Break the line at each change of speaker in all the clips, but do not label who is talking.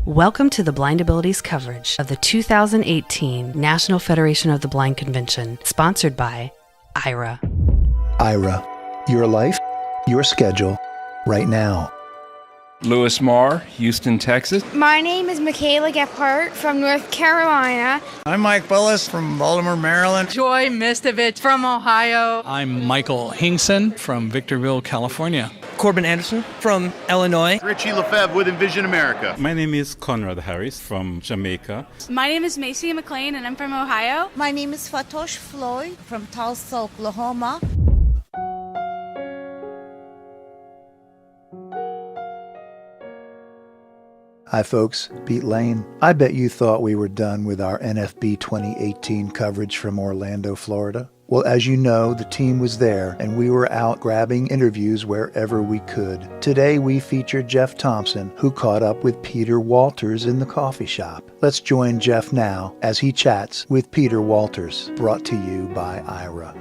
Welcome to the Blind Abilities coverage of the 2018 National Federation of the Blind Convention, sponsored by IRA.
IRA, your life, your schedule, right now.
Louis Marr, Houston, Texas.
My name is Michaela Gephardt from North Carolina.
I'm Mike Willis from Baltimore, Maryland.
Joy Mistovich from Ohio.
I'm Michael Hingson from Victorville, California.
Corbin Anderson from Illinois.
Richie Lefebvre with Envision America.
My name is Conrad Harris from Jamaica.
My name is Macy McLean and I'm from Ohio.
My name is Fatosh Floyd from Tulsa, Oklahoma.
Hi folks, Pete Lane. I bet you thought we were done with our NFB 2018 coverage from Orlando, Florida. Well, as you know, the team was there and we were out grabbing interviews wherever we could. Today we feature Jeff Thompson, who caught up with Peter Walters in the coffee shop. Let's join Jeff now as he chats with Peter Walters, brought to you by IRA.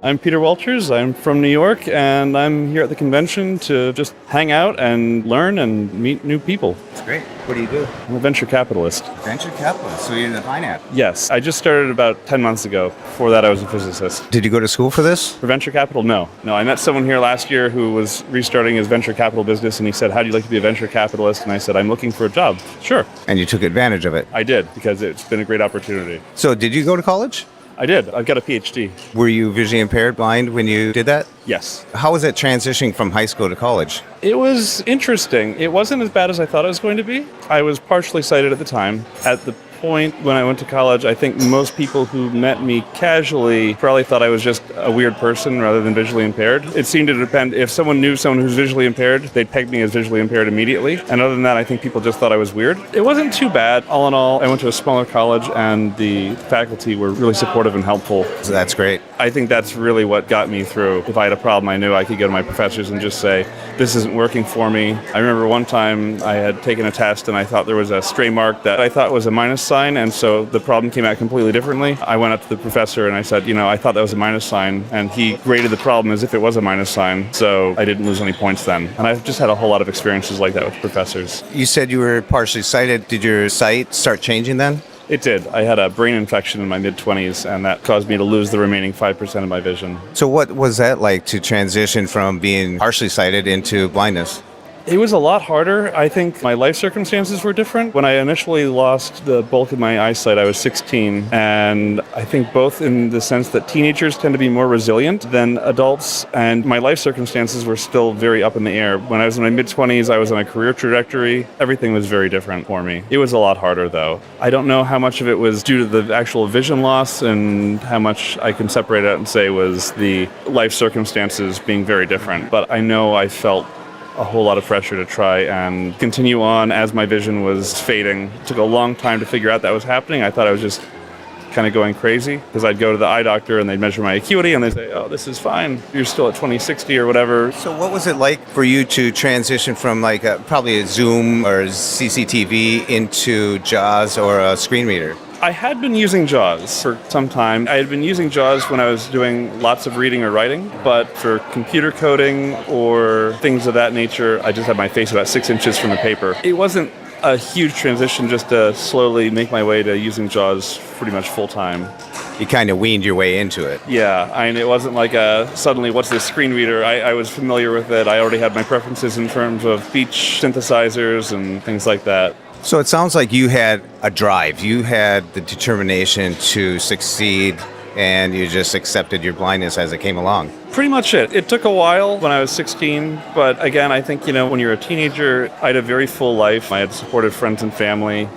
I'm Peter Walters. I'm from New York, and I'm here at the convention to just hang out and learn and meet new people.
That's great. What do you do?
I'm a venture capitalist.
Venture capitalist? So you're in the finance?
Yes. I just started about 10 months ago. Before that, I was a physicist.
Did you go to school for this?
For venture capital? No. No, I met someone here last year who was restarting his venture capital business, and he said, "How do you like to be a venture capitalist?" And I said, "I'm looking for a job." Sure.
And you took advantage of it?
I did, because it's been a great opportunity.
So did you go to college?
I did. I've got a PhD.
Were you visually impaired, blind, when you did that?
Yes.
How was it transitioning from high school to college?
It was interesting. It wasn't as bad as I thought it was going to be. I was partially sighted at the time. At the point when I went to college, I think most people who met me casually probably thought I was just a weird person rather than visually impaired. It seemed to depend. If someone knew someone who's visually impaired, they'd peg me as visually impaired immediately. And other than that, I think people just thought I was weird. It wasn't too bad. All in all, I went to a smaller college and the faculty were really supportive and helpful.
So that's great.
I think that's really what got me through. If I had a problem, I knew I could go to my professors and just say, "This isn't working for me." I remember one time I had taken a test and I thought there was a stray mark that I thought was a minus sign, and so the problem came out completely differently. I went up to the professor and I said, I thought that was a minus sign, and he graded the problem as if it was a minus sign, so I didn't lose any points then. And I've just had a whole lot of experiences like that with professors.
You said you were partially sighted. Did your sight start changing then?
It did. I had a brain infection in my mid-20s, and that caused me to lose the remaining 5% of my vision.
So what was that like to transition from being partially sighted into blindness?
It was a lot harder. I think my life circumstances were different. When I initially lost the bulk of my eyesight, I was 16, and I think both in the sense that teenagers tend to be more resilient than adults, and my life circumstances were still very up in the air. When I was in my mid-20s, I was on a career trajectory. Everything was very different for me. It was a lot harder, though. I don't know how much of it was due to the actual vision loss and how much I can separate out and say was the life circumstances being very different, but I know I felt a whole lot of pressure to try and continue on as my vision was fading. It took a long time to figure out that was happening. I thought I was just kind of going crazy because I'd go to the eye doctor and they'd measure my acuity and they'd say, "Oh, this is fine. You're still at 20/60 or whatever."
So what was it like for you to transition from probably a Zoom or CCTV into JAWS or a screen reader?
I had been using JAWS for some time. I had been using JAWS when I was doing lots of reading or writing, but for computer coding or things of that nature, I just had my face about 6 inches from the paper. It wasn't a huge transition just to slowly make my way to using JAWS pretty much full time.
You kind of weaned your way into it.
Yeah, it wasn't like suddenly, what's this screen reader? I was familiar with it. I already had my preferences in terms of speech synthesizers and things like that.
So it sounds like you had a drive. You had the determination to succeed, and you just accepted your blindness as it came along.
Pretty much it. It took a while when I was 16, but again, I think, when you're a teenager, I had a very full life. I had supportive friends and family,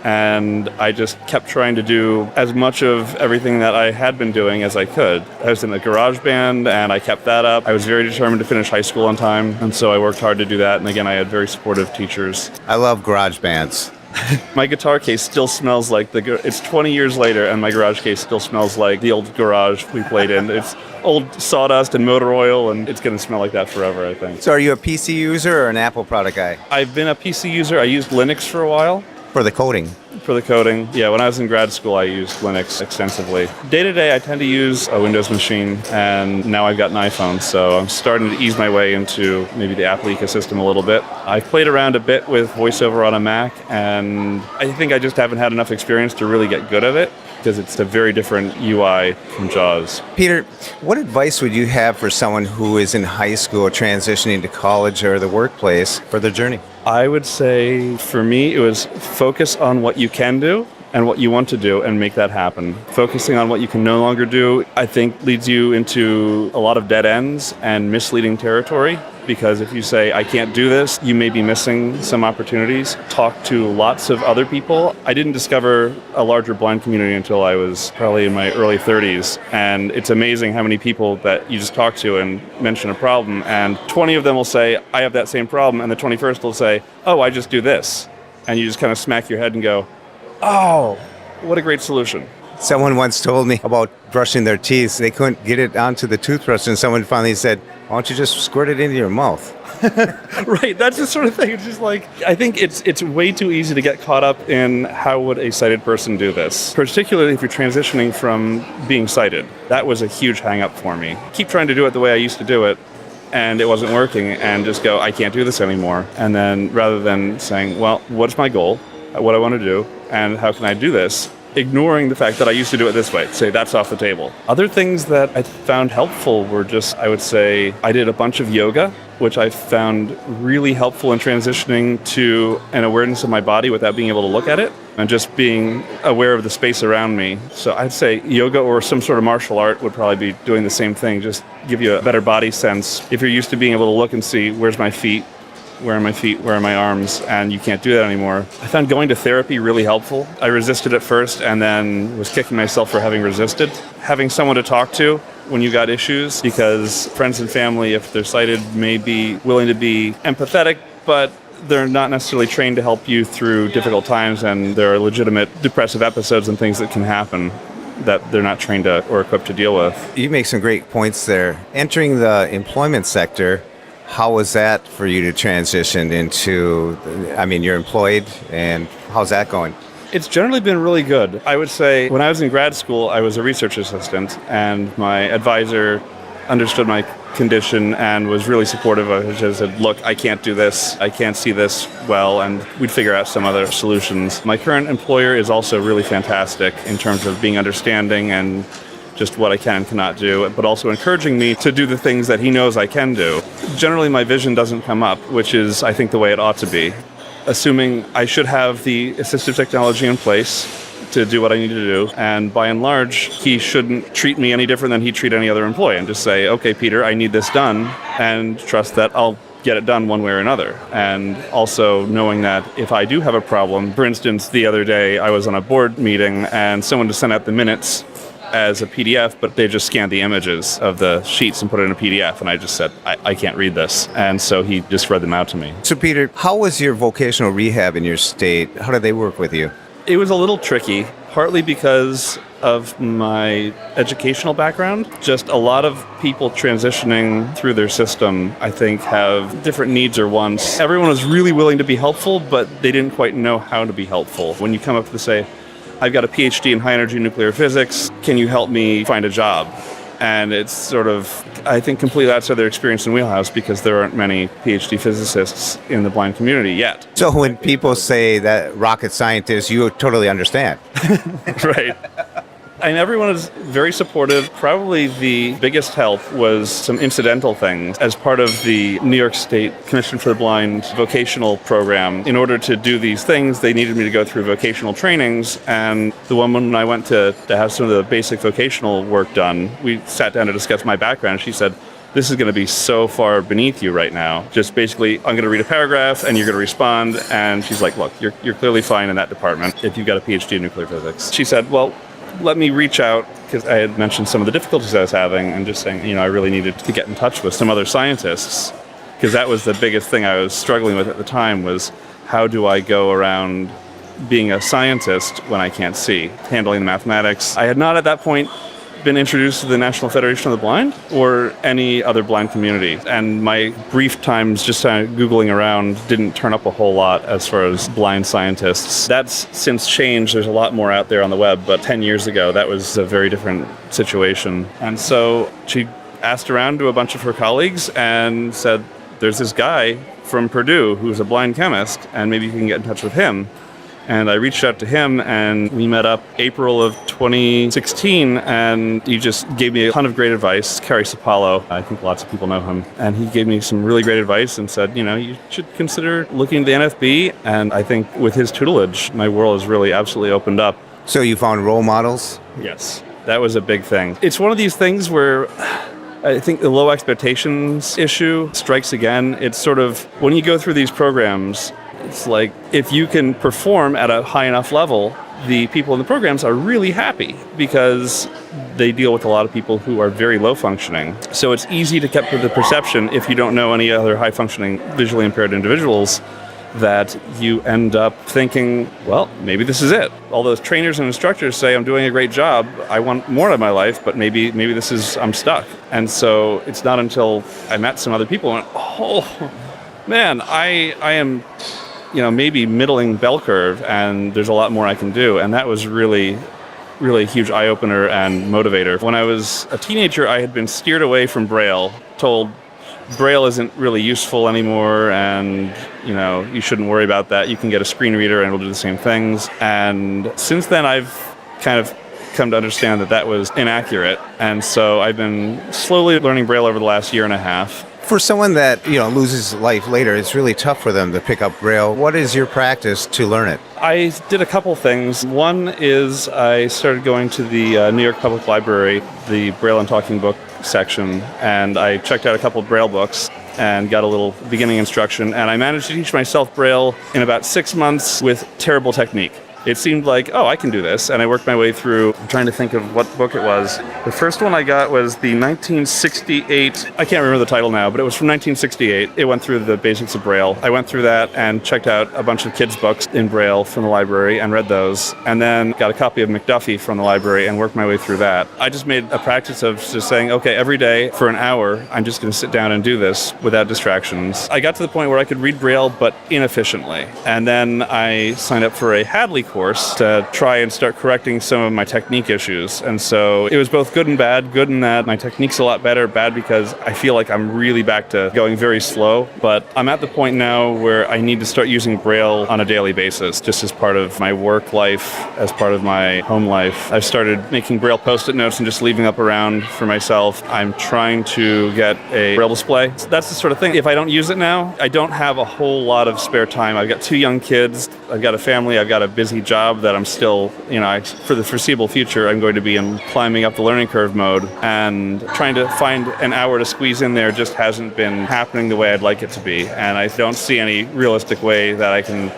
and I just kept trying to do as much of everything that I had been doing as I could. I was in a garage band, and I kept that up. I was very determined to finish high school on time, and so I worked hard to do that. And again, I had very supportive teachers.
I love garage bands.
My guitar case still smells like it's 20 years later, and my garage case still smells like the old garage we played in. It's old sawdust and motor oil, and it's going to smell like that forever, I think.
So are you a PC user or an Apple product guy?
I've been a PC user. I used Linux for a while.
For the coding?
For the coding, yeah. When I was in grad school, I used Linux extensively. Day to day, I tend to use a Windows machine, and now I've got an iPhone, so I'm starting to ease my way into maybe the Apple ecosystem a little bit. I've played around a bit with VoiceOver on a Mac, and I think I just haven't had enough experience to really get good at it, because it's a very different UI from JAWS.
Peter, what advice would you have for someone who is in high school transitioning to college or the workplace for their journey?
I would say, for me, it was focus on what you can do and what you want to do and make that happen. Focusing on what you can no longer do, I think, leads you into a lot of dead ends and misleading territory, because if you say, I can't do this, you may be missing some opportunities. Talk to lots of other people. I didn't discover a larger blind community until I was probably in my early 30s, and it's amazing how many people that you just talk to and mention a problem, and 20 of them will say, I have that same problem, and the 21st will say, oh, I just do this. And you just kind of smack your head and go, oh, what a great solution.
Someone once told me about brushing their teeth. They couldn't get it onto the toothbrush, and someone finally said, why don't you just squirt it into your mouth?
Right, that's the sort of thing. It's just like, I think it's way too easy to get caught up in how would a sighted person do this, particularly if you're transitioning from being sighted. That was a huge hang-up for me. Keep trying to do it the way I used to do it, and it wasn't working, and just go, I can't do this anymore. And then rather than saying, well, what's my goal, what I want to do, and how can I do this, ignoring the fact that I used to do it this way, say that's off the table. Other things that I found helpful were just, I would say, I did a bunch of yoga, which I found really helpful in transitioning to an awareness of my body without being able to look at it, and just being aware of the space around me. So I'd say yoga or some sort of martial art would probably be doing the same thing, just give you a better body sense. If you're used to being able to look and see, where's my feet, where are my feet, where are my arms, and you can't do that anymore. I found going to therapy really helpful. I resisted at first and then was kicking myself for having resisted. Having someone to talk to when you got issues, because friends and family, if they're sighted, may be willing to be empathetic, but they're not necessarily trained to help you through difficult times, and there are legitimate depressive episodes and things that can happen that they're not trained to or equipped to deal with.
You make some great points there. Entering the employment sector, how was that for you to transition into, you're employed, and how's that going?
It's generally been really good. I would say when I was in grad school, I was a research assistant, and my advisor understood my condition and was really supportive of it. She said, look, I can't do this, I can't see this well, and we'd figure out some other solutions. My current employer is also really fantastic in terms of being understanding and just what I can and cannot do, but also encouraging me to do the things that he knows I can do. Generally, my vision doesn't come up, which is, I think, the way it ought to be. Assuming I should have the assistive technology in place to do what I need to do, and by and large, he shouldn't treat me any different than he'd treat any other employee, and just say, okay, Peter, I need this done, and trust that I'll get it done one way or another. And also knowing that if I do have a problem, for instance, the other day I was on a board meeting and someone just sent out the minutes as a PDF, but they just scanned the images of the sheets and put it in a PDF, and I just said, I can't read this. And so he just read them out to me.
So Peter, how was your vocational rehab in your state? How did they work with you?
It was a little tricky, partly because of my educational background. Just a lot of people transitioning through their system, I think, have different needs or wants. Everyone was really willing to be helpful, but they didn't quite know how to be helpful. When you come up to say, I've got a PhD in high-energy nuclear physics, can you help me find a job? And it's sort of, I think, completely outside their experience and wheelhouse, because there aren't many PhD physicists in the blind community yet.
So when people say that rocket scientists, you totally understand.
Right. And everyone is very supportive. Probably the biggest help was some incidental things. As part of the New York State Commission for the Blind vocational program, in order to do these things, they needed me to go through vocational trainings. And the woman, when I went to have some of the basic vocational work done, we sat down to discuss my background. She said, this is going to be so far beneath you right now. Just basically, I'm going to read a paragraph and you're going to respond. And she's like, look, you're clearly fine in that department if you've got a PhD in nuclear physics. She said, well, let me reach out, because I had mentioned some of the difficulties I was having, and just saying, I really needed to get in touch with some other scientists, because that was the biggest thing I was struggling with at the time, was how do I go around being a scientist when I can't see, handling the mathematics. I had not at that point been introduced to the National Federation of the Blind or any other blind community. And my brief times just kind of Googling around didn't turn up a whole lot as far as blind scientists. That's since changed. There's a lot more out there on the web, but 10 years ago, that was a very different situation. And so she asked around to a bunch of her colleagues and said, there's this guy from Purdue who's a blind chemist, and maybe you can get in touch with him. And I reached out to him, and we met up April of 2016, and he just gave me a ton of great advice. Cary Sapalo, I think lots of people know him, and he gave me some really great advice and said, you should consider looking at the NFB. And I think with his tutelage, my world has really absolutely opened up.
So you found role models?
Yes, that was a big thing. It's one of these things where I think the low expectations issue strikes again. It's sort of, when you go through these programs, it's like, if you can perform at a high enough level, the people in the programs are really happy because they deal with a lot of people who are very low functioning. So it's easy to get the perception, if you don't know any other high functioning visually impaired individuals, that you end up thinking, well, maybe this is it. All those trainers and instructors say, I'm doing a great job, I want more out of my life, but maybe this is, I'm stuck. And so it's not until I met some other people and went, oh, man, I am, maybe middling bell curve, and there's a lot more I can do. And that was really a huge eye-opener and motivator. When I was a teenager, I had been steered away from Braille, told Braille isn't really useful anymore, and you shouldn't worry about that. You can get a screen reader and it'll do the same things. And since then, I've kind of come to understand that was inaccurate. And so I've been slowly learning Braille over the last year and a half.
For someone that loses life later, it's really tough for them to pick up Braille. What is your practice to learn it?
I did a couple things. One is I started going to the New York Public Library, the Braille and Talking Book section, and I checked out a couple of Braille books and got a little beginning instruction, and I managed to teach myself Braille in about 6 months with terrible technique. It seemed like, I can do this, and I worked my way through. I'm trying to think of what book it was. The first one I got was the 1968, I can't remember the title now, but it was from 1968. It went through the basics of Braille. I went through that and checked out a bunch of kids' books in Braille from the library and read those, and then got a copy of McDuffie from the library and worked my way through that. I just made a practice of just saying, okay, every day for an hour, I'm just going to sit down and do this without distractions. I got to the point where I could read Braille, but inefficiently. And then I signed up for a Hadley course to try and start correcting some of my technique issues. And so it was both good and bad. Good in that my technique's a lot better, bad because I feel like I'm really back to going very slow. But I'm at the point now where I need to start using Braille on a daily basis, just as part of my work life, as part of my home life. I've started making Braille post-it notes and just leaving up around for myself. I'm trying to get a Braille display. That's the sort of thing. If I don't use it now, I don't have a whole lot of spare time. I've got 2 young kids. I've got a family. I've got a busy job that I'm still, for the foreseeable future, I'm going to be in climbing up the learning curve mode, and trying to find an hour to squeeze in there just hasn't been happening the way I'd like it to be. And I don't see any realistic way that I can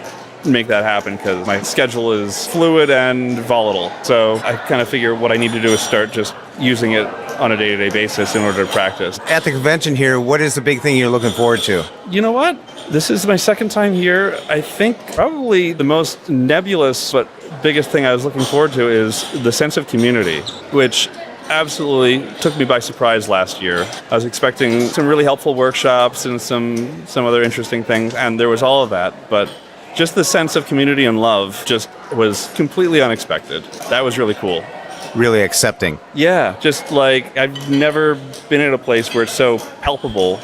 make that happen because my schedule is fluid and volatile. So I kind of figure what I need to do is start just using it on a day-to-day basis in order to practice.
At the convention here, what is the big thing you're looking forward to?
You know what? This is my second time here. I think probably the most nebulous but biggest thing I was looking forward to is the sense of community, which absolutely took me by surprise last year. I was expecting some really helpful workshops and some other interesting things, and there was all of that, but just the sense of community and love just was completely unexpected. That was really cool.
Really accepting.
Yeah, just like I've never been in a place where it's so palpable.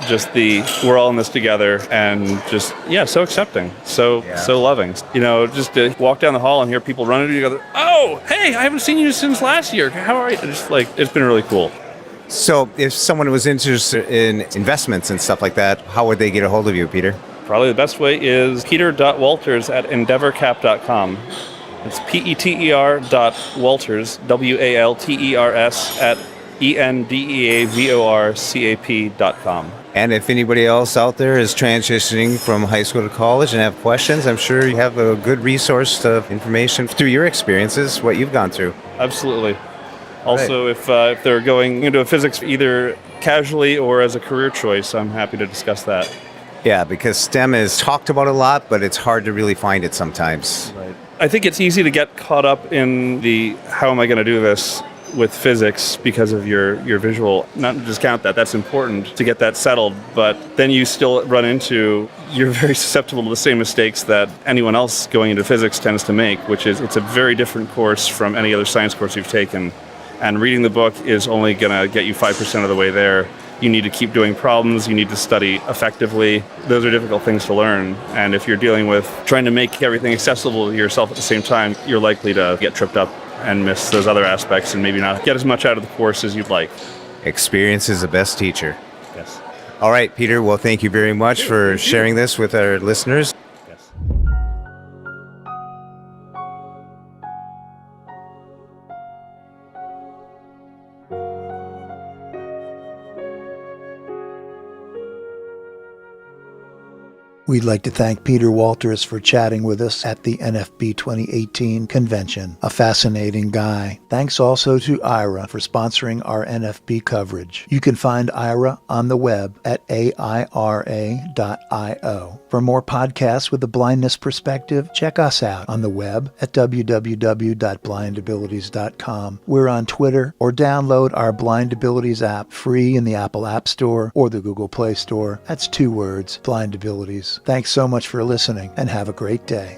Just we're all in this together, and just, so accepting, so loving. Just to walk down the hall and hear people running together. Oh, hey, I haven't seen you since last year. How are you? Just it's been really cool.
So if someone was interested in investments and stuff like that, how would they get a hold of you, Peter?
Probably the best way is peter.walters@endeavorcap.com. It's peter.walters, WALTERS, at endeavorcap.com.
And if anybody else out there is transitioning from high school to college and have questions, I'm sure you have a good resource of information through your experiences, what you've gone through.
Absolutely. Also, if they're going into a physics either casually or as a career choice, I'm happy to discuss that.
Yeah, because STEM is talked about a lot, but it's hard to really find it sometimes.
Right. I think it's easy to get caught up in the how am I going to do this with physics because of your visual. Not to discount that, that's important to get that settled, but then you still run into, you're very susceptible to the same mistakes that anyone else going into physics tends to make, which is it's a very different course from any other science course you've taken. And reading the book is only going to get you 5% of the way there. You need to keep doing problems, you need to study effectively. Those are difficult things to learn. And if you're dealing with trying to make everything accessible to yourself at the same time, you're likely to get tripped up and miss those other aspects and maybe not get as much out of the course as you'd like.
Experience is the best teacher.
Yes.
All right, Peter. Well, thank you very much for sharing this with our listeners.
Yes.
We'd like to thank Peter Walters for chatting with us at the NFB 2018 convention. A fascinating guy. Thanks also to IRA for sponsoring our NFB coverage. You can find IRA on the web at aira.io. For more podcasts with a blindness perspective, check us out on the web at www.blindabilities.com. We're on Twitter, or download our Blind Abilities app free in the Apple App Store or the Google Play Store. That's 2 words, Blind Abilities. Thanks so much for listening, and have a great day.